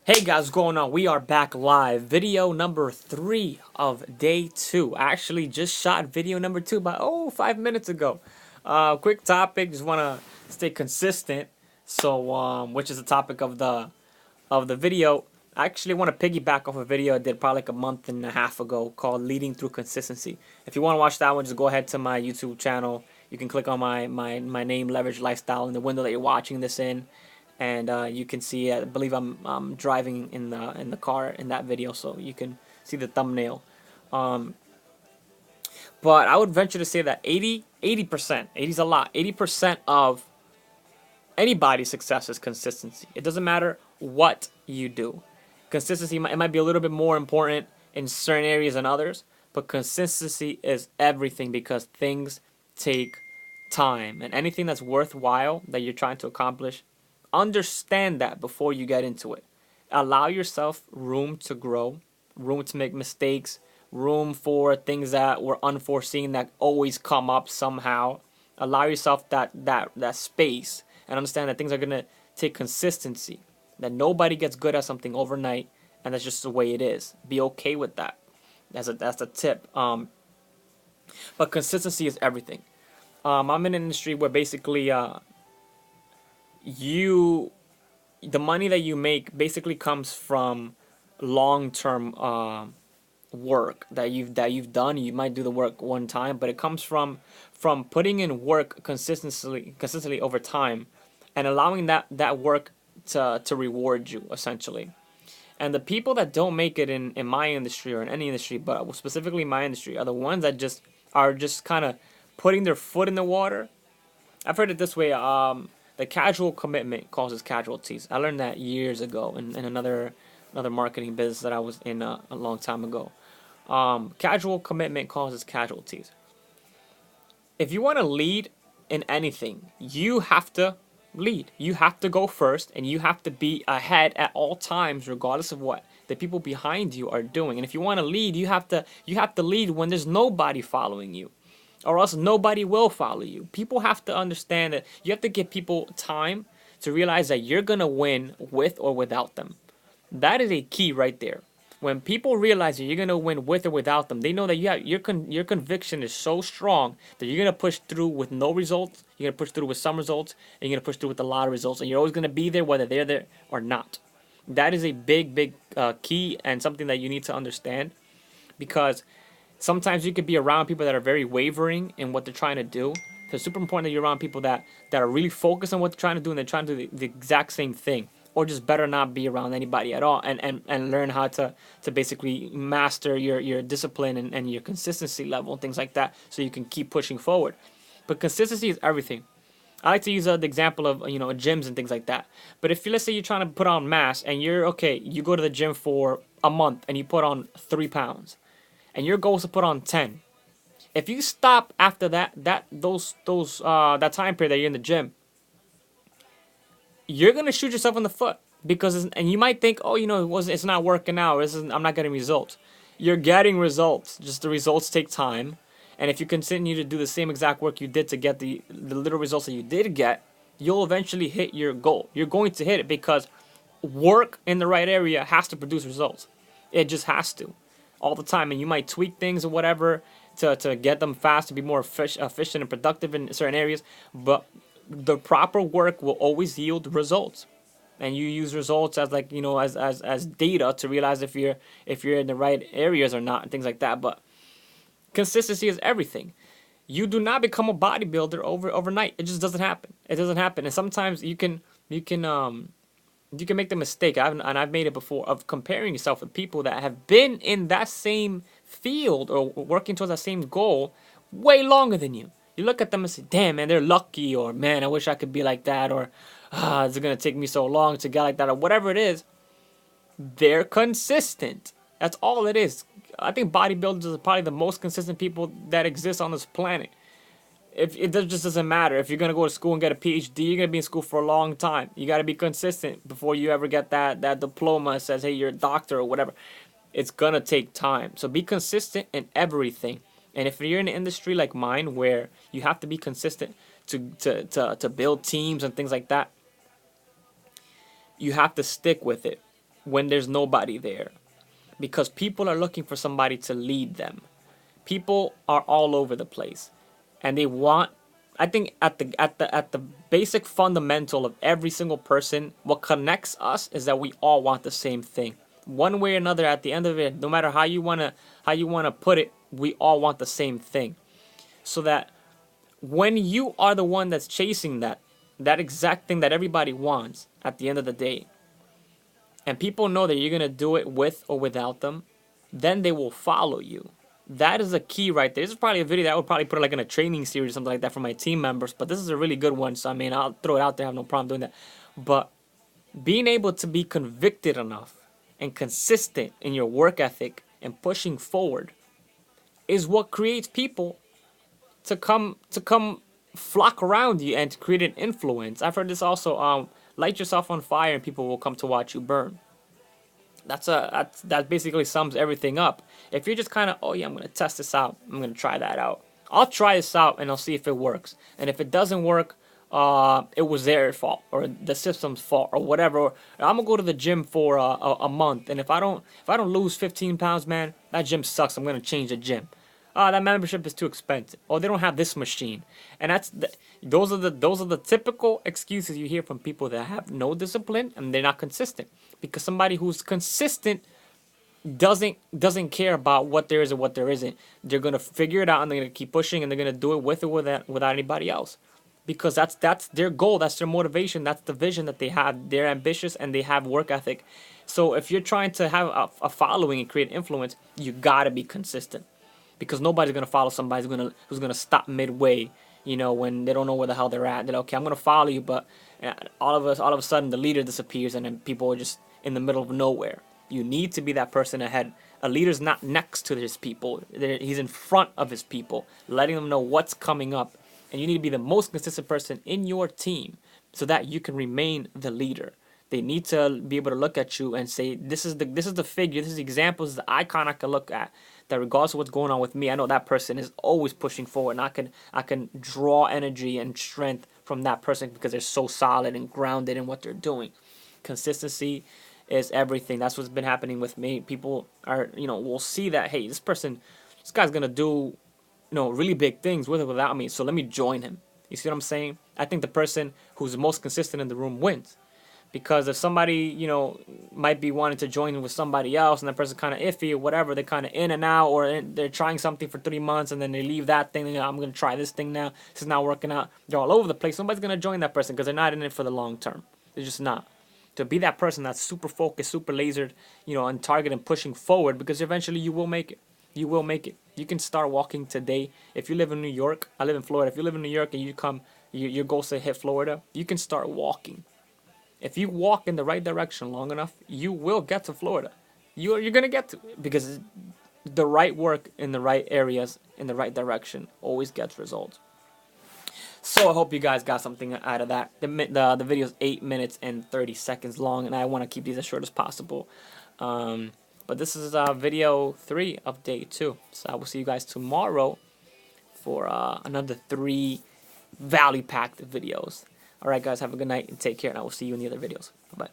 Hey guys, what's going on? We are back live. Video number 3 of day 2. I actually just shot video number 2 about 5 minutes ago. Quick topic, just wanna stay consistent. So which is the topic of the video. I actually want to piggyback off a video I did probably like a month and a half ago called Leading Through Consistency. If you want to watch that one, just go ahead to my YouTube channel. You can click on my name, Leverage Lifestyle, in the window that you're watching this in, and you can see. I believe I'm driving in the car in that video, so you can see the thumbnail. Um, but I would venture to say that 80%, 80 is a lot. 80% of anybody's success is consistency. It doesn't matter what you do. Consistency it might be a little bit more important in certain areas than others, but consistency is everything because things take time. And anything that's worthwhile that you're trying to accomplish, understand that before you get into it. Allow yourself room to grow, room to make mistakes, room for things that were unforeseen that always come up somehow. Allow yourself that space and understand that things are gonna take consistency. That nobody gets good at something overnight, and that's just the way it is. Be okay with that. That's a tip. But consistency is everything. I'm in an industry where basically you the money that you make basically comes from long term work that you've done. You might do the work one time, but it comes from putting in work consistently over time, and allowing that work to reward you essentially. And the people that don't make it in my industry or in any industry, but specifically my industry, are the ones that just kind of putting their foot in the water. I've heard it this way. The casual commitment causes casualties. I learned that years ago in another marketing business that I was in a long time ago. Casual commitment causes casualties. If you want to lead in anything, you have to lead. You have to go first, and you have to be ahead at all times, regardless of what the people behind you are doing. And if you want to lead, you have to lead when there's nobody following you, or else nobody will follow you. People have to understand that you have to give people time to realize that you're gonna win with or without them. That is a key right there. When people realize that you're gonna win with or without them, they know that your conviction is so strong that you're gonna push through with no results. You're gonna push through with some results, and you're gonna push through with a lot of results, and you're always gonna be there whether they're there or not. That is a big key and something that you need to understand, because sometimes you could be around people that are very wavering in what they're trying to do. So it's super important that you're around people that are really focused on what they're trying to do, and they're trying to do the exact same thing. Or just better not be around anybody at all, and learn how to basically master your discipline and your consistency level and things like that, so you can keep pushing forward. But consistency is everything. I like to use the example of gyms and things like that. But if let's say you're trying to put on mass, and you're okay, you go to the gym for a month and you put on 3 pounds, and your goal is to put on 10. If you stop after that time period that you're in the gym, you're gonna shoot yourself in the foot, because and you might think, oh, it's not working out. I'm not getting results. You're getting results. Just the results take time, and if you continue to do the same exact work you did to get the little results that you did get, you'll eventually hit your goal. You're going to hit it because work in the right area has to produce results. It just has to, all the time. And you might tweak things or whatever to get them fast, to be more efficient and productive in certain areas, but the proper work will always yield results. And you use results as, like, as data to realize if you're in the right areas or not, and things like that. But consistency is everything. You do not become a bodybuilder overnight. It just doesn't happen. It doesn't happen. And sometimes you can make the mistake, and I've made it before, of comparing yourself with people that have been in that same field or working towards that same goal way longer than you. You look at them and say, damn, man, they're lucky, or man, I wish I could be like that, or it's going to take me so long to get like that, or whatever it is. They're consistent. That's all it is. I think bodybuilders are probably the most consistent people that exist on this planet. If it just doesn't matter if you're gonna go to school and get a PhD, you're gonna be in school for a long time. You gotta be consistent before you ever get that diploma that says, hey, you're a doctor or whatever. It's gonna take time. So be consistent in everything. And if you're in an industry like mine where you have to be consistent to build teams and things like that, you have to stick with it. when there's nobody there, because people are looking for somebody to lead them. People are all over the place, and they want. I think at the basic fundamental of every single person, what connects us is that we all want the same thing, one way or another. At the end of it, no matter how you wanna put it, we all want the same thing. So that when you are the one that's chasing that exact thing that everybody wants at the end of the day, and people know that you're gonna do it with or without them, then they will follow you. That is a key right there. This is probably a video that I would probably put like in a training series or something like that for my team members. But this is a really good one. So I mean, I'll throw it out there. I have no problem doing that. But being able to be convicted enough and consistent in your work ethic and pushing forward is what creates people to come flock around you and to create an influence. I've heard this also. Light yourself on fire and people will come to watch you burn. That basically sums everything up. If you're just kind of, oh yeah, I'm gonna test this out, I'm gonna try that out. I'll try this out and I'll see if it works. And if it doesn't work, it was their fault or the system's fault or whatever. Or I'm gonna go to the gym for a month, and if I don't lose 15 pounds, man, that gym sucks. I'm gonna change the gym. That membership is too expensive. Oh, they don't have this machine, and those are the typical excuses you hear from people that have no discipline and they're not consistent. Because somebody who's consistent doesn't care about what there is or what there isn't. They're gonna figure it out and they're gonna keep pushing and they're gonna do it with or without anybody else. Because that's their goal, that's their motivation, that's the vision that they have. They're ambitious and they have work ethic. So if you're trying to have a following and create influence, you gotta be consistent. Because nobody's gonna follow somebody who's gonna stop midway, when they don't know where the hell they're at. They're like, okay, I'm gonna follow you, but all of a sudden the leader disappears and then people are just in the middle of nowhere. You need to be that person ahead. A leader's not next to his people; he's in front of his people, letting them know what's coming up. And you need to be the most consistent person in your team so that you can remain the leader. They need to be able to look at you and say, this is the figure, this is the example, this is the icon I can look at. That regardless of what's going on with me, I know that person is always pushing forward, and I can draw energy and strength from that person because they're so solid and grounded in what they're doing. Consistency is everything. That's what's been happening with me. People will see that, hey, this guy's gonna do, really big things with or without me. So let me join him. You see what I'm saying? I think the person who's the most consistent in the room wins. Because if somebody, might be wanting to join with somebody else and that person kind of iffy or whatever, they're kind of in and out, or they're trying something for 3 months and then they leave that thing, I'm going to try this thing now, this is not working out. They're all over the place. Somebody's going to join that person because they're not in it for the long term. They're just not. To be that person that's super focused, super lasered, on target and pushing forward, because eventually you will make it. You will make it. You can start walking today. If you live in New York, I live in Florida. If you live in New York and your goal say hit Florida, you can start walking. If you walk in the right direction long enough, you will get to Florida. You're going to get to it because the right work in the right areas, in the right direction, always gets results. So I hope you guys got something out of that. The video is 8 minutes and 30 seconds long, and I want to keep these as short as possible. But this is video 3 of day 2. So I will see you guys tomorrow for another 3 value-packed videos. Alright guys, have a good night and take care, and I will see you in the other videos. Bye-bye.